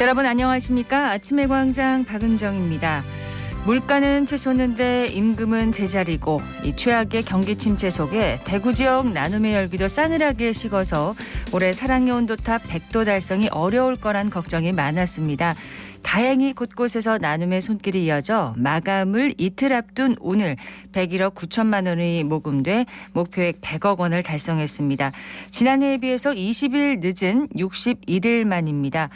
여러분 안녕하십니까? 아침의 광장 박은정입니다. 물가는 치솟는데 임금은 제자리고 이 최악의 경기 침체 속에 대구 지역 나눔의 열기도 싸늘하게 식어서 올해 사랑의 온도탑 100도 달성이 어려울 거란 걱정이 많았습니다. 다행히 곳곳에서 나눔의 손길이 이어져 마감을 이틀 앞둔 오늘 101억 9천만 원이 모금돼 목표액 100억 원을 달성했습니다. 지난해에 비해서 20일 늦은 61일 만입니다.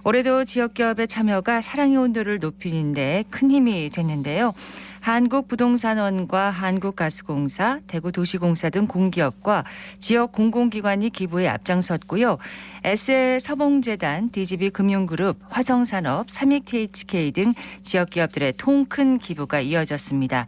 올해도 지역기업의 참여가 사랑의 온도를 높이는 데 큰 힘이 됐는데요. 한국부동산원과 한국가스공사, 대구도시공사 등 공기업과 지역 공공기관이 기부에 앞장섰고요. SL 서봉재단, DGB 금융그룹, 화성산업, 삼익THK 등 지역기업들의 통큰 기부가 이어졌습니다.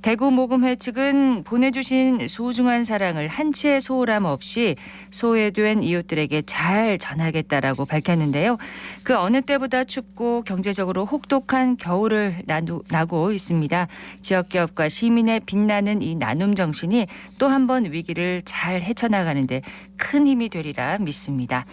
대구 모금회 측은 보내주신 소중한 사랑을 한치의 소홀함 없이 소외된 이웃들에게 잘 전하겠다라고 밝혔는데요. 그 어느 때보다 춥고 경제적으로 혹독한 겨울을 나고 있습니다. 지역기업과 시민의 빛나는 이 나눔 정신이 또 한 번 위기를 잘 헤쳐나가는 데 큰 힘이 되리라 믿습니다.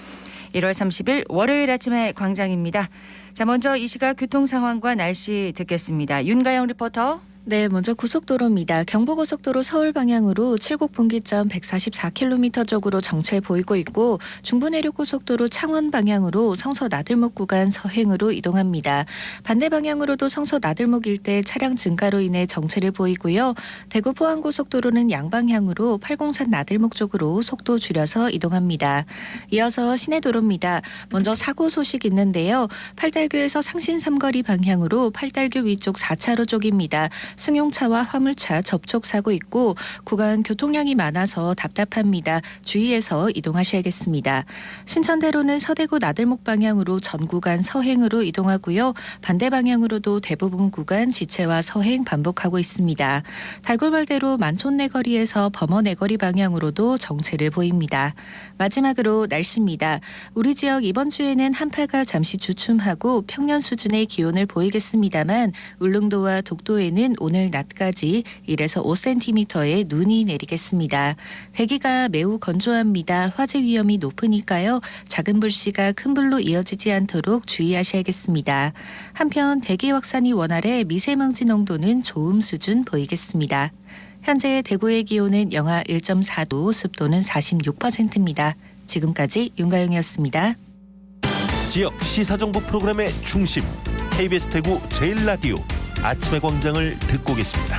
1월 30일 월요일 아침의 광장입니다. 자, 먼저 이 시각 교통 상황과 날씨 듣겠습니다. 윤가영 리포터. 네, 먼저 고속도로입니다. 경부고속도로 서울 방향으로 칠곡 분기점 144km 쪽으로 정체 보이고 있고 중부내륙고속도로 창원 방향으로 성서 나들목 구간 서행으로 이동합니다. 반대 방향으로도 성서 나들목 일대 차량 증가로 인해 정체를 보이고요. 대구 포항고속도로는 양방향으로 팔공산 나들목 쪽으로 속도 줄여서 이동합니다. 이어서 시내도로입니다. 먼저 사고 소식 있는데요. 팔달교에서 상신 삼거리 방향으로 팔달교 위쪽 4차로 쪽입니다. 승용차와 화물차 접촉 사고 있고 구간 교통량이 많아서 답답합니다. 주의해서 이동하셔야겠습니다. 신천대로는 서대구 나들목 방향으로 전 구간 서행으로 이동하고요. 반대 방향으로도 대부분 구간 지체와 서행 반복하고 있습니다. 달골벌대로 만촌내거리에서 범어내거리 방향으로도 정체를 보입니다. 마지막으로 날씨입니다. 우리 지역 이번 주에는 한파가 잠시 주춤하고 평년 수준의 기온을 보이겠습니다만 울릉도와 독도에는 오늘 낮까지 1에서 5cm의 눈이 내리겠습니다. 대기가 매우 건조합니다. 화재 위험이 높으니까요. 작은 불씨가 큰 불로 이어지지 않도록 주의하셔야겠습니다. 한편 대기 확산이 원활해 미세먼지 농도는 좋음 수준 보이겠습니다. 현재 대구의 기온은 영하 1.4도, 습도는 46%입니다. 지금까지 윤가영이었습니다. 지역 시사정보 프로그램의 중심, KBS 대구 제일라디오 아침의 광장을 듣고 계십니다.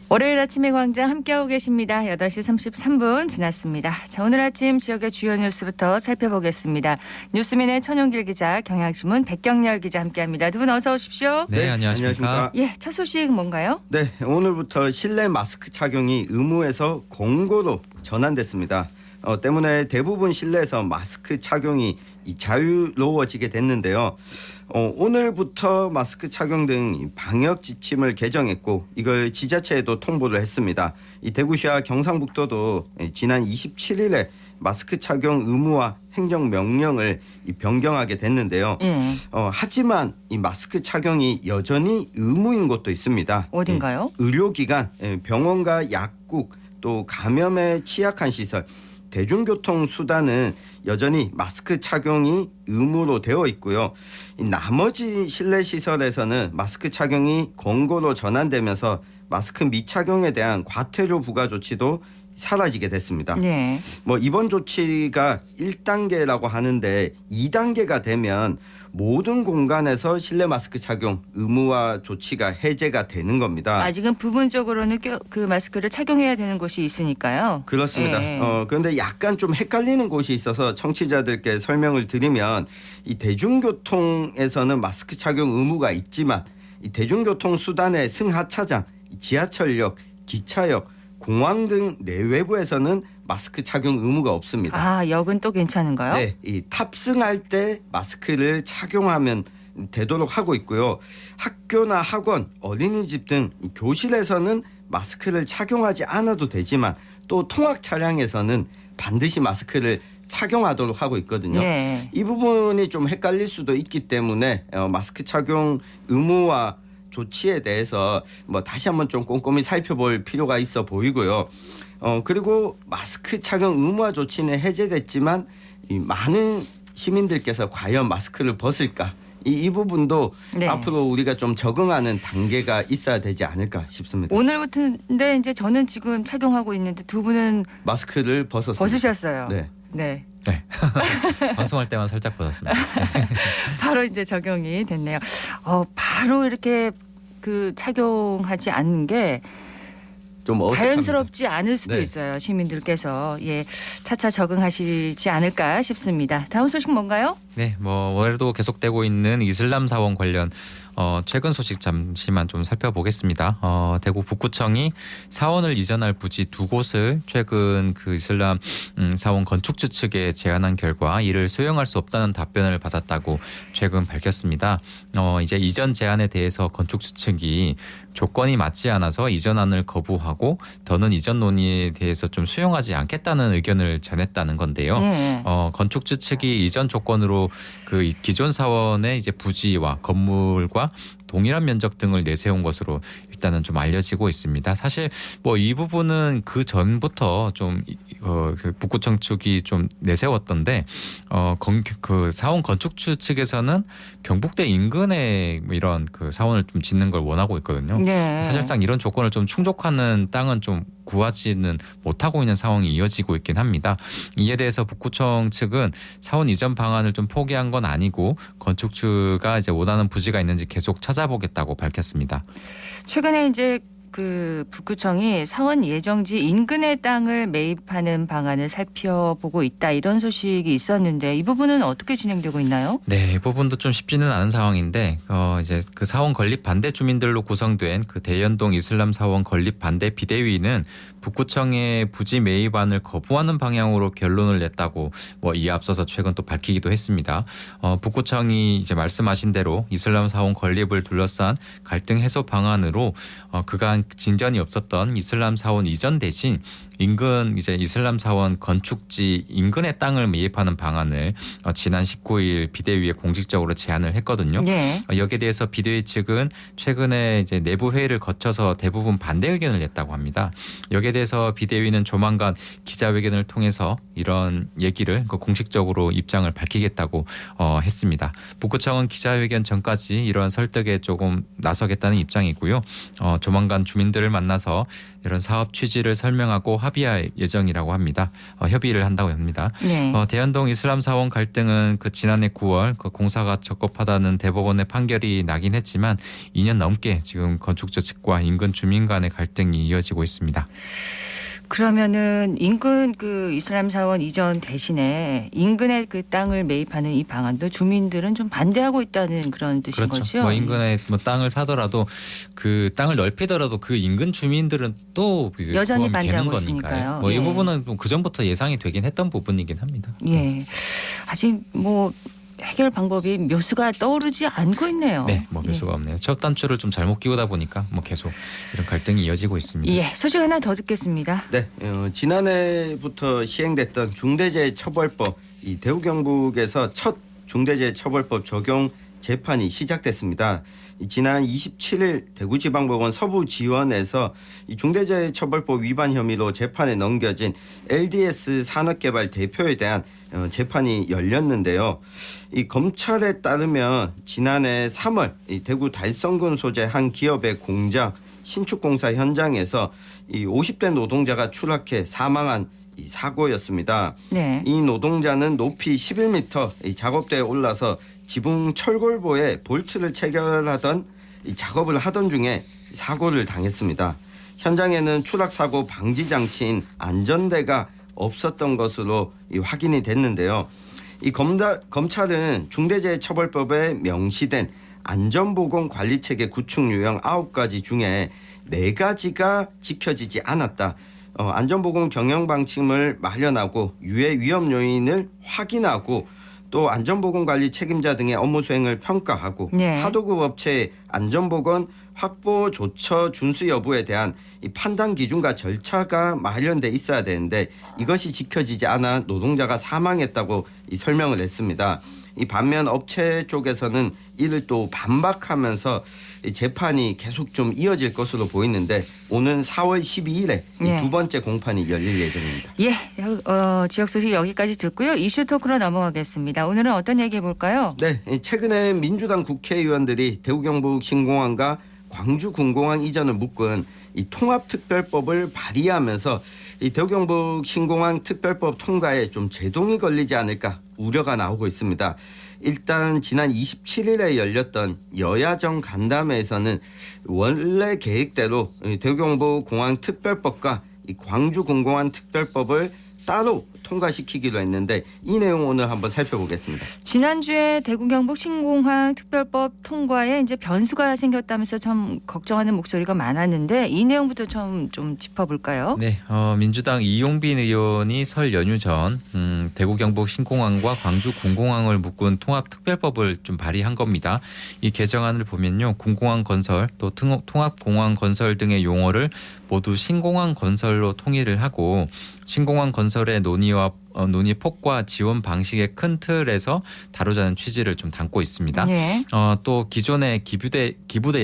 월요일 아침의 광장 함께하고 계십니다. 8시 33분 지났습니다. 자, 오늘 아침 지역의 주요 뉴스부터 살펴보겠습니다. 뉴스민의 천용길 기자, 경향신문 백경렬 기자 함께합니다. 두 분 어서 오십시오. 네, 안녕하십니까. 예, 첫 소식 뭔가요? 네, 오늘부터 실내 마스크 착용이 의무에서 공고로 전환됐습니다. 때문에 대부분 실내에서 마스크 착용이 자유로워지게 됐는데요. 오늘부터 마스크 착용 등 방역 지침을 개정했고 이걸 지자체에도 통보를 했습니다. 이 대구시와 경상북도도 지난 27일에 마스크 착용 의무화 행정명령을 변경하게 됐는데요. 하지만 이 마스크 착용이 여전히 의무인 곳도 있습니다. 어딘가요? 의료기관, 병원과 약국, 또 감염에 취약한 시설, 대중교통 수단은 여전히 마스크 착용이 의무로 되어 있고요. 나머지 실내 시설에서는 마스크 착용이 권고로 전환되면서 마스크 미착용에 대한 과태료 부과 조치도 사라지게 됐습니다. 네. 이번 조치가 1단계라고 하는데 2단계가 되면 모든 공간에서 실내 마스크 착용 의무화 조치가 해제가 되는 겁니다. 아직은 부분적으로는 그 마스크를 착용해야 되는 곳이 있으니까요. 그렇습니다. 예. 그런데 약간 좀 헷갈리는 곳이 있어서 청취자들께 설명을 드리면 이 대중교통에서는 마스크 착용 의무가 있지만 이 대중교통 수단의 승하차장, 지하철역, 기차역, 공항 등 내외부에서는 마스크 착용 의무가 없습니다. 아, 역은 또 괜찮은가요? 네, 이 탑승할 때 마스크를 착용하면 되도록 하고 있고요. 학교나 학원, 어린이집 등 교실에서는 마스크를 착용하지 않아도 되지만 또 통학 차량에서는 반드시 마스크를 착용하도록 하고 있거든요. 네. 이 부분이 좀 헷갈릴 수도 있기 때문에 마스크 착용 의무화 조치에 대해서 다시 한번 좀 꼼꼼히 살펴볼 필요가 있어 보이고요. 그리고 마스크 착용 의무화 조치는 해제됐지만 이 많은 시민들께서 과연 마스크를 벗을까? 이 부분도 네. 앞으로 우리가 좀 적응하는 단계가 있어야 되지 않을까 싶습니다. 오늘부터인데 이제 저는 지금 착용하고 있는데 두 분은 마스크를 벗으셨어요. 네. 네. 네. 방송할 때만 살짝 벗었습니다. 바로 이제 적용이 됐네요. 바로 이렇게 그 착용하지 않는 게 좀 어색합니다. 자연스럽지 않을 수도 네. 있어요. 시민들께서 차차 적응하시지 않을까 싶습니다. 다음 소식 뭔가요? 네, 올해도 계속되고 있는 이슬람 사원 관련 최근 소식 잠시만 좀 살펴보겠습니다. 대구 북구청이 사원을 이전할 부지 두 곳을 최근 그 이슬람 사원 건축주 측에 제안한 결과 이를 수용할 수 없다는 답변을 받았다고 최근 밝혔습니다. 이제 이전 제안에 대해서 건축주 측이 조건이 맞지 않아서 이전안을 거부하고 더는 이전 논의에 대해서 좀 수용하지 않겠다는 의견을 전했다는 건데요. 네. 건축주 측이 이전 조건으로 그 기존 사원의 이제 부지와 건물과 동일한 면적 등을 내세운 것으로 일단은 좀 알려지고 있습니다. 사실 이 부분은 그 전부터 좀 그 북구청 측이 좀 내세웠던데 그 사원 건축주 측에서는 경북대 인근에 이런 그 사원을 좀 짓는 걸 원하고 있거든요. 네. 사실상 이런 조건을 좀 충족하는 땅은 좀 구하지는 못하고 있는 상황이 이어지고 있긴 합니다. 이에 대해서 북구청 측은 사원 이전 방안을 좀 포기한 건 아니고 건축주가 이제 원하는 부지가 있는지 계속 찾아보겠다고 밝혔습니다. 최근에 이제 그 북구청이 사원 예정지 인근의 땅을 매입하는 방안을 살펴보고 있다 이런 소식이 있었는데 이 부분은 어떻게 진행되고 있나요? 네, 이 부분도 좀 쉽지는 않은 상황인데 이제 그 사원 건립 반대 주민들로 구성된 그 대연동 이슬람 사원 건립 반대 비대위는 북구청의 부지 매입안을 거부하는 방향으로 결론을 냈다고 이에 앞서서 최근 또 밝히기도 했습니다. 북구청이 이제 말씀하신 대로 이슬람 사원 건립을 둘러싼 갈등 해소 방안으로 그간 진전이 없었던 이슬람 사원 이전 대신 인근 이제 이슬람 사원 건축지 인근의 땅을 매입하는 방안을 지난 19일 비대위에 공식적으로 제안을 했거든요. 네. 여기에 대해서 비대위 측은 최근에 이제 내부 회의를 거쳐서 대부분 반대 의견을 냈다고 합니다. 여기에 대해서 비대위는 조만간 기자회견을 통해서 이런 얘기를 공식적으로 입장을 밝히겠다고 했습니다. 북구청은 기자회견 전까지 이러한 설득에 조금 나서겠다는 입장이고요. 조만간 주민들을 만나서 이런 사업 취지를 설명하고 합의할 예정이라고 합니다. 협의를 한다고 합니다. 네. 대연동 이슬람 사원 갈등은 그 지난해 9월 그 공사가 적법하다는 대법원의 판결이 나긴 했지만 2년 넘게 지금 건축주 측과 인근 주민 간의 갈등이 이어지고 있습니다. 그러면은 인근 그 이슬람 사원 이전 대신에 인근의 그 땅을 매입하는 이 방안도 주민들은 좀 반대하고 있다는 그런 뜻인 그렇죠. 거죠. 인근에 땅을 사더라도 그 땅을 넓히더라도 그 인근 주민들은 또 여전히 포함이 되는 반대하고 거니까요. 있으니까요. 이 예. 부분은 그 전부터 예상이 되긴 했던 부분이긴 합니다. 예. 아직 해결 방법이 묘수가 떠오르지 않고 있네요. 네, 묘수가 없네요. 첫 단추를 좀 잘못 끼우다 보니까 계속 이런 갈등이 이어지고 있습니다. 예. 소식 하나 더 듣겠습니다. 네, 지난해부터 시행됐던 중대재해처벌법 이 대구 경북에서 첫 중대재해처벌법 적용 재판이 시작됐습니다. 지난 27일 대구지방법원 서부지원에서 이 중대재해처벌법 위반 혐의로 재판에 넘겨진 LDS 산업개발 대표에 대한 재판이 열렸는데요. 이 검찰에 따르면 지난해 3월 이 대구 달성군 소재 한 기업의 공장 신축공사 현장에서 이 50대 노동자가 추락해 사망한 이 사고였습니다. 네. 이 노동자는 높이 11m 이 작업대에 올라서 지붕 철골보에 볼트를 체결하던 이 작업을 하던 중에 사고를 당했습니다. 현장에는 추락 사고 방지 장치인 안전대가 없었던 것으로 확인이 됐는데요. 이 검찰은 중대재해처벌법에 명시된 안전보건 관리체계 구축 유형 9가지 중에 4가지가 지켜지지 않았다. 안전보건 경영 방침을 마련하고 유해 위험 요인을 확인하고 또 안전보건 관리 책임자 등의 업무 수행을 평가하고 네. 하도급 업체의 안전보건 확보 조처 준수 여부에 대한 이 판단 기준과 절차가 마련돼 있어야 되는데 이것이 지켜지지 않아 노동자가 사망했다고 이 설명을 했습니다. 이 반면 업체 쪽에서는 이를 또 반박하면서 이 재판이 계속 좀 이어질 것으로 보이는데 오는 4월 12일에 예. 두 번째 공판이 열릴 예정입니다. 예, 지역 소식 여기까지 듣고요. 이슈 토크로 넘어가겠습니다. 오늘은 어떤 얘기 해볼까요? 네, 최근에 민주당 국회의원들이 대구 경북 신공항과 광주 군공항 이전을 묶은 이 통합특별법을 발의하면서 이 대구 경북 신공항 특별법 통과에 좀 제동이 걸리지 않을까 우려가 나오고 있습니다. 일단 지난 27일에 열렸던 여야정 간담회에서는 원래 계획대로 대구 경북 공항 특별법과 이 광주 군공항 특별법을 따로 통과시키기로 했는데 이 내용 오늘 한번 살펴보겠습니다. 지난주에 대구 경북 신공항 특별법 통과에 이제 변수가 생겼다면서 참 걱정하는 목소리가 많았는데 이 내용부터 좀 짚어볼까요? 네, 민주당 이용빈 의원이 설 연휴 전 대구 경북 신공항과 광주 군공항을 묶은 통합특별법을 좀 발의한 겁니다. 이 개정안을 보면요, 군공항 건설 또 통합공항 건설 등의 용어를 모두 신공항 건설로 통일을 하고 신공항 건설의 논의 폭과 지원 방식의 큰 틀에서 다루자는 취지를 좀 담고 있습니다. 네. 또 기존의 기부대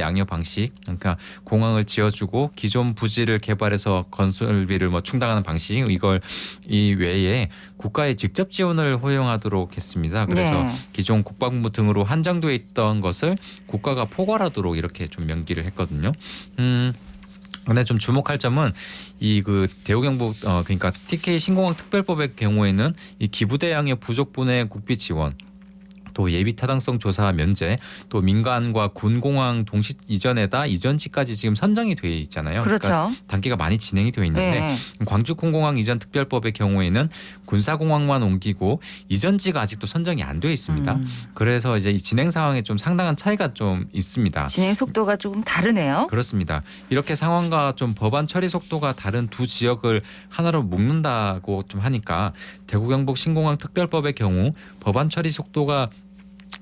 양육 방식, 그러니까 공항을 지어주고 기존 부지를 개발해서 건설비를 충당하는 방식, 이걸 이 외에 국가의 직접 지원을 허용하도록 했습니다. 그래서 네. 기존 국방부 등으로 한정돼 있던 것을 국가가 포괄하도록 이렇게 좀 명기를 했거든요. 근데 좀 주목할 점은 이 대구 경북 그러니까 TK 신공항 특별법의 경우에는 이 기부대 양의 부족분의 국비 지원, 또 예비 타당성 조사 면제, 또 민간과 군공항 동시 이전에다 이전지까지 지금 선정이 돼 있잖아요. 그렇죠. 그러니까 단계가 많이 진행이 되어 있는데 네. 광주 군공항 이전 특별법의 경우에는 군사공항만 옮기고 이전지가 아직도 선정이 안 돼 있습니다. 그래서 이제 이 진행 상황에 좀 상당한 차이가 좀 있습니다. 진행 속도가 조금 다르네요. 그렇습니다. 이렇게 상황과 좀 법안 처리 속도가 다른 두 지역을 하나로 묶는다고 좀 하니까 대구 경북 신공항 특별법의 경우 법안 처리 속도가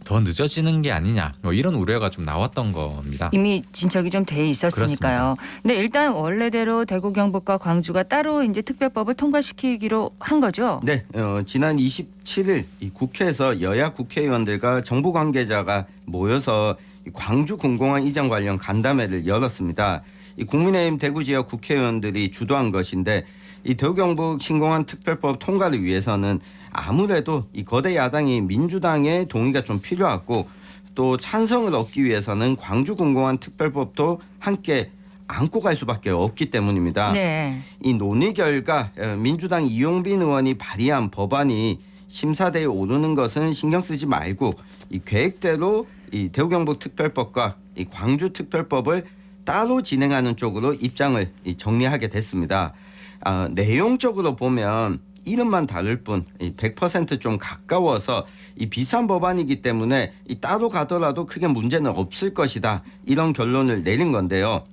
더 늦어지는 게 아니냐, 이런 우려가 좀 나왔던 겁니다. 이미 진척이 좀 돼 있었으니까요. 근데 일단 원래대로 대구 경북과 광주가 따로 이제 특별법을 통과시키기로 한 거죠. 네, 지난 27일 이 국회에서 여야 국회의원들과 정부 관계자가 모여서 이 광주 군공항 이전 관련 간담회를 열었습니다. 이 국민의힘 대구 지역 국회의원들이 주도한 것인데 이 대구 경북 신공항 특별법 통과를 위해서는 아무래도 이 거대 야당이 민주당의 동의가 좀 필요하고 또 찬성을 얻기 위해서는 광주 군공항 특별법도 함께 안고 갈 수밖에 없기 때문입니다. 네. 이 논의 결과 민주당 이용빈 의원이 발의한 법안이 심사대에 오르는 것은 신경 쓰지 말고 이 계획대로 이 대구 경북 특별법과 이 광주 특별법을 따로 진행하는 쪽으로 입장을 정리하게 됐습니다. 내용적으로 보면 이름만 다를 뿐 100% 좀 가까워서 이 비슷한 법안이기 때문에 이 따로 가더라도 크게 문제는 없을 것이다, 이런 결론을 내린 건데요.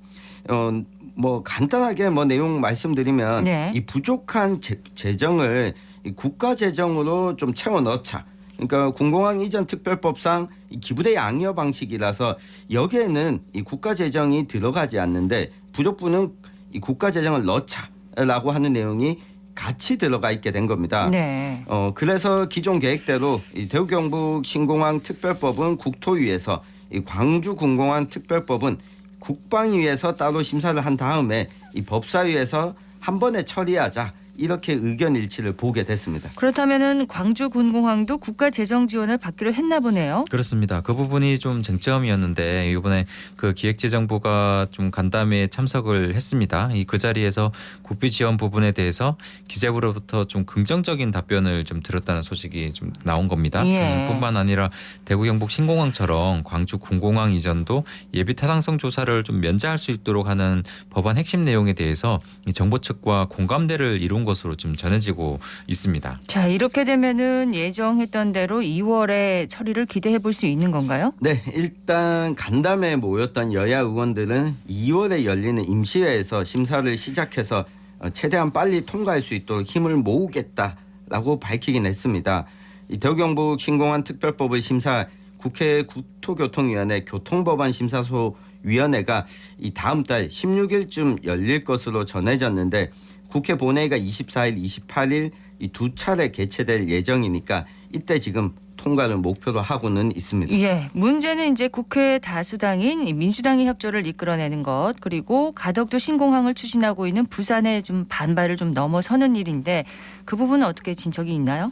간단하게 내용 말씀드리면 네. 이 부족한 재정을 이 국가 재정으로 좀 채워 넣자. 그러니까 군공항 이전 특별법상 이 기부대 양여 방식이라서 여기에는 이 국가 재정이 들어가지 않는데 부족분은 이 국가 재정을 넣자라고 하는 내용이 같이 들어가 있게 된 겁니다. 네. 그래서 기존 계획대로 이 대구 경북 신공항 특별법은 국토위에서 이 광주 군공항 특별법은 국방위에서 따로 심사를 한 다음에 이 법사위에서 한 번에 처리하자, 이렇게 의견 일치를 보게 됐습니다. 그렇다면은 광주 군공항도 국가 재정 지원을 받기로 했나 보네요. 그렇습니다. 그 부분이 좀 쟁점이었는데 이번에 그 기획재정부가 좀 간담회에 참석을 했습니다. 그 자리에서 국비 지원 부분에 대해서 기재부로부터 좀 긍정적인 답변을 좀 들었다는 소식이 좀 나온 겁니다. 예. 뿐만 아니라 대구 경북 신공항처럼 광주 군공항 이전도 예비 타당성 조사를 좀 면제할 수 있도록 하는 법안 핵심 내용에 대해서 이 정부 측과 공감대를 이룬 것으로 좀 전해지고 있습니다. 자, 이렇게 되면은 예정했던 대로 2월에 처리를 기대해 볼 수 있는 건가요? 네, 일단 간담회에 모였던 여야 의원들은 2월에 열리는 임시회에서 심사를 시작해서 최대한 빨리 통과할 수 있도록 힘을 모으겠다라고 밝히긴 했습니다. 이 대구 경북 신공항 특별법을 심사 국회 국토교통위원회 교통법안 심사소 위원회가 이 다음 달 16일쯤 열릴 것으로 전해졌는데 국회 본회의가 24일, 28일 이 두 차례 개최될 예정이니까 이때 지금 통과를 목표로 하고는 있습니다. 예, 문제는 이제 국회 다수당인 민주당이 협조를 이끌어내는 것, 그리고 가덕도 신공항을 추진하고 있는 부산의 좀 반발을 좀 넘어서는 일인데 그 부분은 어떻게 진척이 있나요?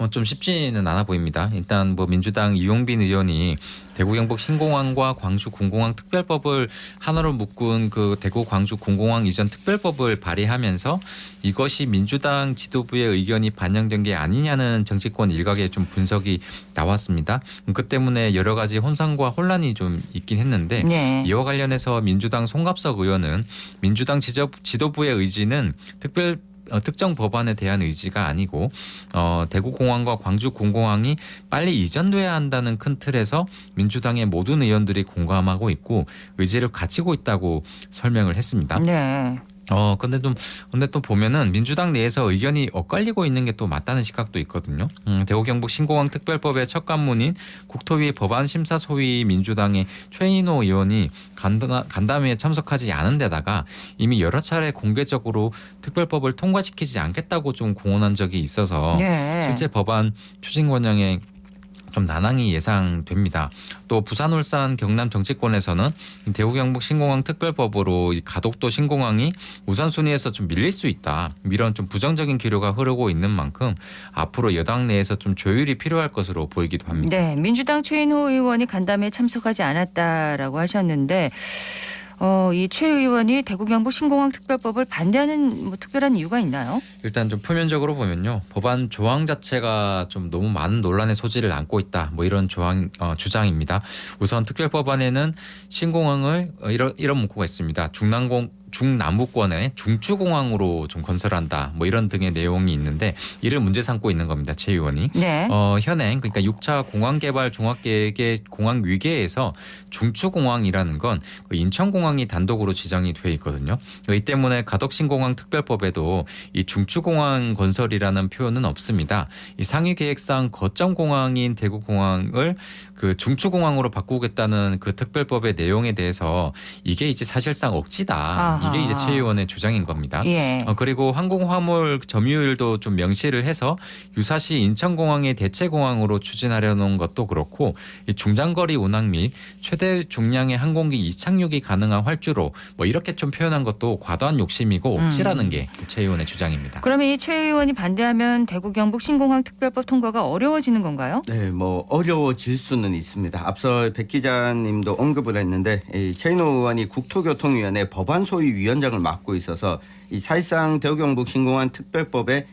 좀 쉽지는 않아 보입니다. 일단 뭐 민주당 이용빈 의원이 대구 경북 신공항과 광주 군공항 특별법을 하나로 묶은 그 대구 광주 군공항 이전 특별법을 발의하면서 이것이 민주당 지도부의 의견이 반영된 게 아니냐는 정치권 일각의 좀 분석이 나왔습니다. 그 때문에 여러 가지 혼선과 혼란이 좀 있긴 했는데 네. 이와 관련해서 민주당 송갑석 의원은 민주당 지도부의 의지는 특정 법안에 대한 의지가 아니고 대구공항과 광주군공항이 빨리 이전돼야 한다는 큰 틀에서 민주당의 모든 의원들이 공감하고 있고 의지를 갖추고 있다고 설명을 했습니다. 네. 근데 또 보면은 민주당 내에서 의견이 엇갈리고 있는 게 또 맞다는 시각도 있거든요. 대구 경북 신공항 특별법의 첫 관문인 국토위 법안심사 소위 민주당의 최인호 의원이 간담회에 참석하지 않은 데다가 이미 여러 차례 공개적으로 특별법을 통과시키지 않겠다고 좀 공언한 적이 있어서 네. 실제 법안 추진 과정에 좀 난항이 예상됩니다. 또 부산, 울산, 경남 정치권에서는 대구 경북 신공항 특별법으로 이 가덕도 신공항이 우선순위에서 좀 밀릴 수 있다. 이런 좀 부정적인 기류가 흐르고 있는 만큼 앞으로 여당 내에서 좀 조율이 필요할 것으로 보이기도 합니다. 네, 민주당 최인호 의원이 간담회에 참석하지 않았다라고 하셨는데 이 최 의원이 대구 경북 신공항 특별법을 반대하는 뭐 특별한 이유가 있나요? 일단 좀 표면적으로 보면요. 법안 조항 자체가 좀 너무 많은 논란의 소지를 안고 있다. 뭐 이런 주장입니다. 우선 특별법안에는 신공항을 이런 문구가 있습니다. 중남부권의 중추공항으로 좀 건설한다. 뭐 이런 등의 내용이 있는데 이를 문제 삼고 있는 겁니다. 최 의원이. 네. 현행 그러니까 6차 공항개발 종합계획의 공항 위계에서 중추공항이라는 건 인천공항이 단독으로 지정이 돼 있거든요. 이 때문에 가덕신공항 특별법에도 이 중추공항 건설이라는 표현은 없습니다. 이 상위 계획상 거점공항인 대구공항을 그 중추공항으로 바꾸겠다는 그 특별법의 내용에 대해서 이게 이제 사실상 억지다. 아하. 이게 이제 최 의원의 주장인 겁니다. 예. 그리고 항공화물 점유율도 좀 명시를 해서 유사시 인천공항의 대체공항으로 추진하려는 것도 그렇고 이 중장거리 운항 및 최대 중량의 항공기 이착륙이 가능한 활주로 뭐 이렇게 좀 표현한 것도 과도한 욕심이고 억지라는 게 최 의원의 주장입니다. 그러면 이 최 의원이 반대하면 대구 경북 신공항 특별법 통과가 어려워지는 건가요? 네, 뭐 어려워질 수는 있습니다. 앞서 백 기자님도 언급을 했는데 최인호 의원이 국토교통위원회 법안 소위 위원장을 맡고 있어서 이 사실상 대구 경북 신공항 특별법의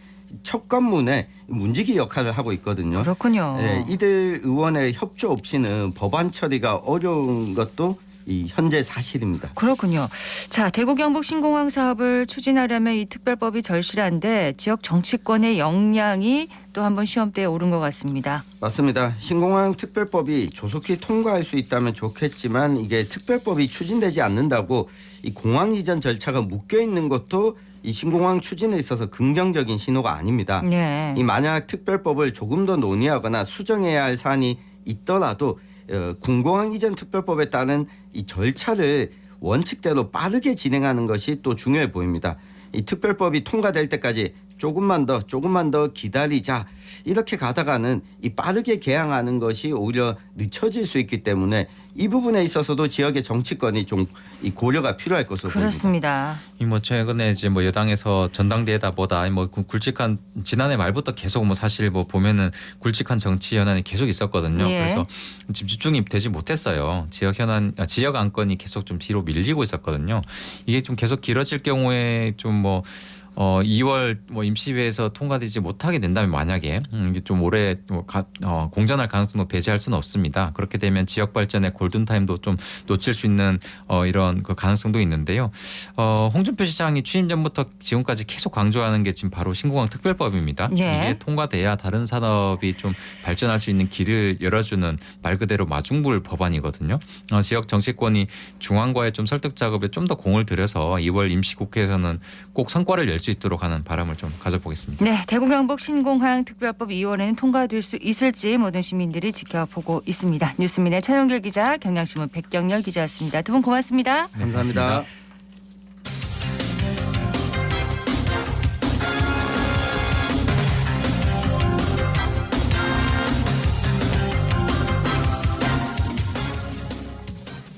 첫 관문에 문지기 역할을 하고 있거든요. 그렇군요. 네, 이들 의원의 협조 없이는 법안 처리가 어려운 것도 이 현재 사실입니다. 그렇군요. 자, 대구 경북 신공항 사업을 추진하려면 이 특별법이 절실한데 지역 정치권의 역량이 또 한 번 시험대에 오른 것 같습니다. 맞습니다. 신공항 특별법이 조속히 통과할 수 있다면 좋겠지만 이게 특별법이 추진되지 않는다고 이 공항 이전 절차가 묶여 있는 것도 이 신공항 추진에 있어서 긍정적인 신호가 아닙니다. 네. 이 만약 특별법을 조금 더 논의하거나 수정해야 할 사안이 있더라도 군공항 이전 특별법에 따른 이 절차를 원칙대로 빠르게 진행하는 것이 또 중요해 보입니다. 이 특별법이 통과될 때까지 조금만 더 기다리자 이렇게 가다가는 이 빠르게 개항하는 것이 오히려 늦춰질 수 있기 때문에 이 부분에 있어서도 지역의 정치권이 좀 이 고려가 필요할 것으로 그렇습니다. 보입니다. 뭐 최근에 이제 뭐 여당에서 전당대회다 뭐다 뭐 굵직한 지난해 말부터 계속 뭐 사실 뭐 보면은 굵직한 정치 현안이 계속 있었거든요. 예. 그래서 집중이 되지 못했어요. 지역 안건이 계속 좀 뒤로 밀리고 있었거든요. 이게 좀 계속 길어질 경우에 좀 뭐 2월 뭐 임시회에서 통과되지 못하게 된다면 만약에 이게 좀 오래 공전할 가능성도 배제할 수는 없습니다. 그렇게 되면 지역 발전의 골든 타임도 좀 놓칠 수 있는 이런 그 가능성도 있는데요. 홍준표 시장이 취임 전부터 지금까지 계속 강조하는 게 지금 바로 신공항 특별법입니다. 예. 이게 통과돼야 다른 산업이 좀 발전할 수 있는 길을 열어주는 말 그대로 마중물 법안이거든요. 지역 정치권이 중앙과의 좀 설득 작업에 좀 더 공을 들여서 2월 임시국회에서는 꼭 성과를 낼 수 있도록 하는 바람을 좀 가져보겠습니다. 네, 대구 경북 신공항 특별법 2월에는 통과될 수 있을지 모든 시민들이 지켜보고 있습니다. 뉴스민의 최영길 기자, 경향신문 백경열 기자였습니다. 두 분 고맙습니다. 네, 감사합니다. 고맙습니다.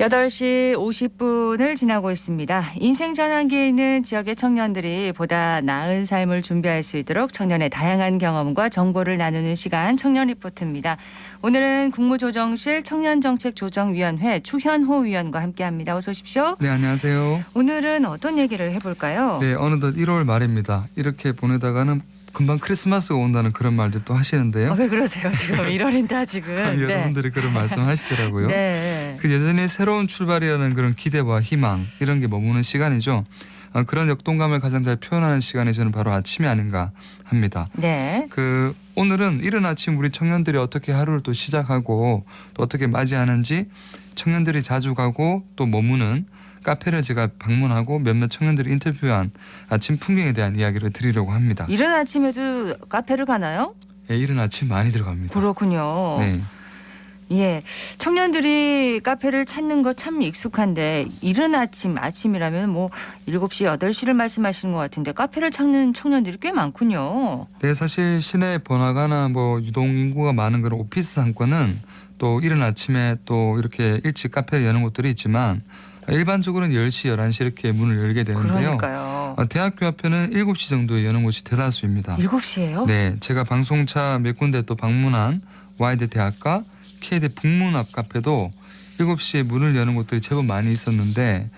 8시 50분을 지나고 있습니다. 인생 전환기에 있는 지역의 청년들이 보다 나은 삶을 준비할 수 있도록 청년의 다양한 경험과 정보를 나누는 시간 청년 리포트입니다. 오늘은 국무조정실 청년정책조정위원회 추현호 위원과 함께합니다. 어서 오십시오. 네, 안녕하세요. 오늘은 어떤 얘기를 해볼까요? 네, 어느덧 1월 말입니다. 이렇게 보내다가는 금방 크리스마스가 온다는 그런 말도 또 하시는데요. 왜 그러세요? 지금 1월인데 아직은. 여러분들이 그런 말씀하시더라고요. 네. 그 여전히 새로운 출발이라는 그런 기대와 희망 이런 게 머무는 시간이죠. 그런 역동감을 가장 잘 표현하는 시간이 저는 바로 아침이 아닌가 합니다. 네. 오늘은 이른 아침 우리 청년들이 어떻게 하루를 또 시작하고 또 어떻게 맞이하는지 청년들이 자주 가고 또 머무는 카페를 제가 방문하고 몇몇 청년들이 인터뷰한 아침 풍경에 대한 이야기를 드리려고 합니다. 이른 아침에도 카페를 가나요? 네, 이른 아침 많이 들어갑니다. 그렇군요. 네. 예, 청년들이 카페를 찾는 거 참 익숙한데 이른 아침이라면 뭐 7시, 8시를 말씀하시는 것 같은데 카페를 찾는 청년들이 꽤 많군요. 네, 사실 시내 번화가나 뭐 유동 인구가 많은 그런 오피스 상권은 또 이른 아침에 또 이렇게 일찍 카페를 여는 곳들이 있지만 일반적으로는 10시, 11시 이렇게 문을 열게 되는데요. 그러니까요. 대학교 앞에는 7시 정도에 여는 곳이 대다수입니다. 7시예요? 네, 제가 방송차 몇 군데 또 방문한 와이드 대학과 K대 북문 앞 카페도 7시에 문을 여는 곳들이 제법 많이 있었는데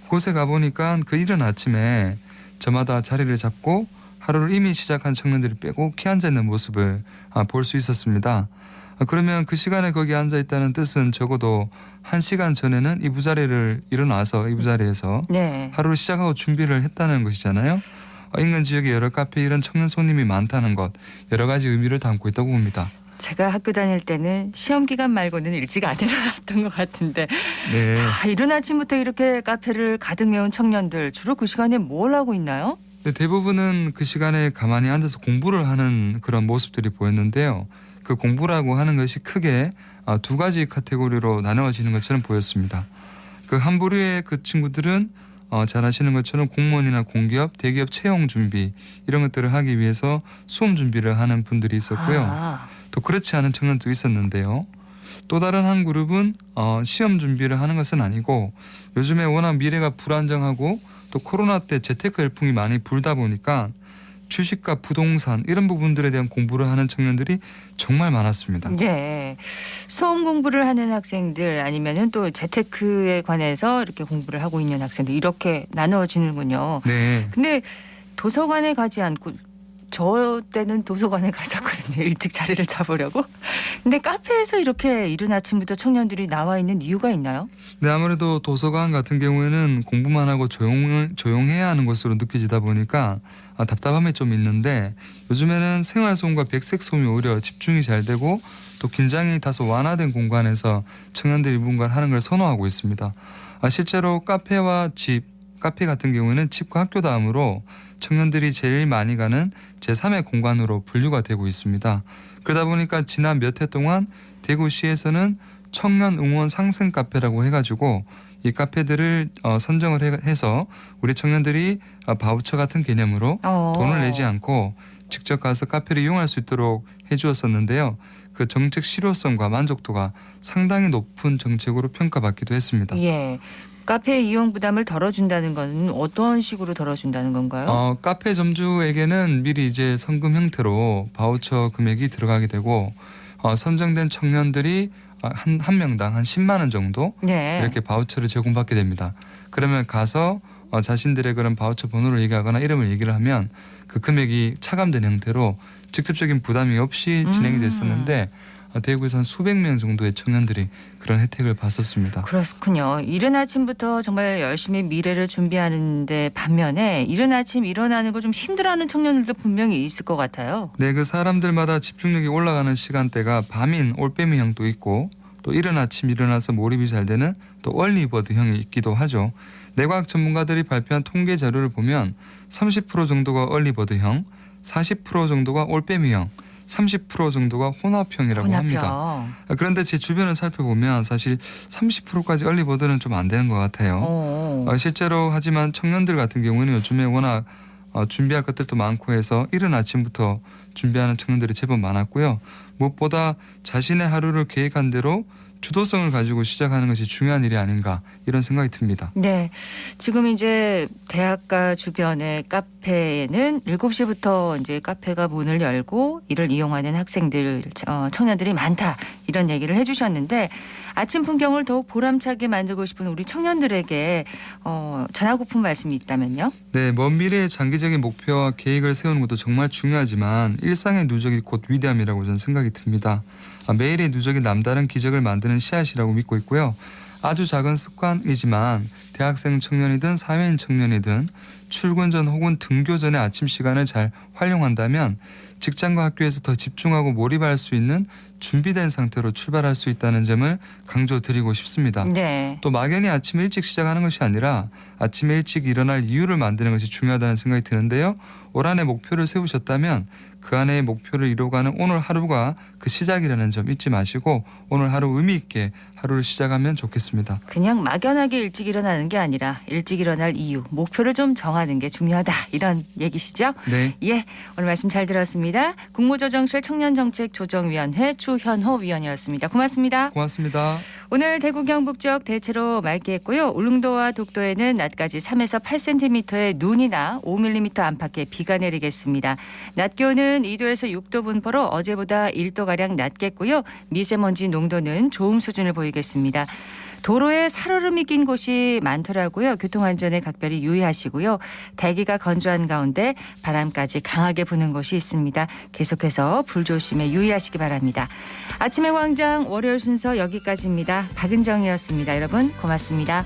그곳에 가보니까 그 이른 아침에 저마다 자리를 잡고 하루를 이미 시작한 청년들이 빼곡히 앉아있는 모습을 볼 수 있었습니다. 그러면 그 시간에 거기 앉아있다는 뜻은 적어도 1시간 전에는 이부자리를 일어나서 이부자리에서 네. 하루를 시작하고 준비를 했다는 것이잖아요. 인근 지역에 여러 카페에 이런 청년 손님이 많다는 것 여러 가지 의미를 담고 있다고 봅니다. 제가 학교 다닐 때는 시험 기간 말고는 일찍 안 일어났던 것 같은데 네. 자, 이른 아침부터 이렇게 카페를 가득 메운 청년들 주로 그 시간에 뭘 하고 있나요? 네, 대부분은 그 시간에 가만히 앉아서 공부를 하는 그런 모습들이 보였는데요. 그 공부라고 하는 것이 크게 두 가지 카테고리로 나누어지는 것처럼 보였습니다. 그 한 부류의 그 친구들은 잘 아시는 것처럼 공무원이나 공기업, 대기업 채용 준비 이런 것들을 하기 위해서 수험 준비를 하는 분들이 있었고요. 또 그렇지 않은 청년도 있었는데요. 또 다른 한 그룹은 시험 준비를 하는 것은 아니고 요즘에 워낙 미래가 불안정하고 또 코로나 때 재테크 열풍이 많이 불다 보니까 주식과 부동산 이런 부분들에 대한 공부를 하는 청년들이 정말 많았습니다. 네. 수험 공부를 하는 학생들 아니면은 또 재테크에 관해서 이렇게 공부를 하고 있는 학생들 이렇게 나누어지는군요. 네. 근데 도서관에 가지 않고 저 때는 도서관에 갔었거든요. 일찍 자리를 잡으려고. 근데 카페에서 이렇게 이른 아침부터 청년들이 나와 있는 이유가 있나요? 네, 아무래도 도서관 같은 경우에는 공부만 하고 조용해야 하는 것으로 느껴지다 보니까 답답함이 좀 있는데 요즘에는 생활소음과 백색소음이 오히려 집중이 잘 되고 또 긴장이 다소 완화된 공간에서 청년들이 뭔가를 하는 걸 선호하고 있습니다. 실제로 카페와 카페 같은 경우에는 집과 학교 다음으로 청년들이 제일 많이 가는 제3의 공간으로 분류가 되고 있습니다. 그러다 보니까 지난 몇 해 동안 대구시에서는 청년 응원 상생 카페라고 해가지고 이 카페들을 선정을 해서 우리 청년들이 바우처 같은 개념으로 돈을 내지 않고 직접 가서 카페를 이용할 수 있도록 해주었었는데요. 그 정책 실효성과 만족도가 상당히 높은 정책으로 평가받기도 했습니다. 예. 카페 이용 부담을 덜어준다는 건 어떤 식으로 덜어준다는 건가요? 카페 점주에게는 미리 이제 성금 형태로 바우처 금액이 들어가게 되고 선정된 청년들이 한 명당 한 10만 원 정도 네. 이렇게 바우처를 제공받게 됩니다. 그러면 가서 자신들의 그런 바우처 번호를 얘기하거나 이름을 얘기를 하면 그 금액이 차감된 형태로 직접적인 부담이 없이 진행이 됐었는데 대구에서 한 수백 명 정도의 청년들이 그런 혜택을 받았습니다. 그렇군요. 이른 아침부터 정말 열심히 미래를 준비하는데 반면에 이른 아침 일어나는 걸 좀 힘들어하는 청년들도 분명히 있을 것 같아요. 네, 그 사람들마다 집중력이 올라가는 시간대가 밤인 올빼미형도 있고 또 이른 아침 일어나서 몰입이 잘 되는 또 얼리버드형이 있기도 하죠. 내과학 전문가들이 발표한 통계 자료를 보면 30% 정도가 얼리버드형, 40% 정도가 올빼미형, 30% 정도가 혼합형이라고 합니다. 그런데 제 주변을 살펴보면 사실 30%까지 얼리버드는 좀 안 되는 것 같아요. 실제로 하지만 청년들 같은 경우는 요즘에 워낙 준비할 것들도 많고 해서 이른 아침부터 준비하는 청년들이 제법 많았고요. 무엇보다 자신의 하루를 계획한 대로 주도성을 가지고 시작하는 것이 중요한 일이 아닌가 이런 생각이 듭니다. 네. 지금 이제 대학가 주변의 카페에는 7시부터 이제 카페가 문을 열고 이를 이용하는 학생들, 청년들이 많다. 이런 얘기를 해 주셨는데 아침 풍경을 더욱 보람차게 만들고 싶은 우리 청년들에게 전하고픈 말씀이 있다면요? 네, 먼 미래의 장기적인 목표와 계획을 세우는 것도 정말 중요하지만 일상의 누적이 곧 위대함이라고 저는 생각이 듭니다. 매일의 누적이 남다른 기적을 만드는 씨앗이라고 믿고 있고요. 아주 작은 습관이지만 대학생 청년이든 사회인 청년이든 출근 전 혹은 등교 전의 아침 시간을 잘 활용한다면 직장과 학교에서 더 집중하고 몰입할 수 있는 준비된 상태로 출발할 수 있다는 점을 강조드리고 싶습니다. 네. 또 막연히 아침 일찍 시작하는 것이 아니라 아침에 일찍 일어날 이유를 만드는 것이 중요하다는 생각이 드는데요. 올 한해 목표를 세우셨다면 그 안에 목표를 이뤄가는 오늘 하루가 그 시작이라는 점 잊지 마시고 오늘 하루 의미 있게 하루를 시작하면 좋겠습니다. 그냥 막연하게 일찍 일어나는 게 아니라 일찍 일어날 이유, 목표를 좀 정하는 게 중요하다. 이런 얘기시죠? 네. 예, 오늘 말씀 잘 들었습니다. 국무조정실 청년정책조정위원회 추현호 위원이었습니다. 고맙습니다. 고맙습니다. 오늘 대구 경북 지역 대체로 맑게 했고요. 울릉도와 독도에는 낮까지 3에서 8cm의 눈이나 5mm 안팎의 비가 내리겠습니다. 낮 기온은 2도에서 6도 분포로 어제보다 1도가량 낮겠고요. 미세먼지 농도는 좋음 수준을 보이겠습니다. 도로에 살얼음이 낀 곳이 많더라고요. 교통안전에 각별히 유의하시고요. 대기가 건조한 가운데 바람까지 강하게 부는 곳이 있습니다. 계속해서 불조심에 유의하시기 바랍니다. 아침의 광장 월요일 순서 여기까지입니다. 박은정이었습니다. 여러분 고맙습니다.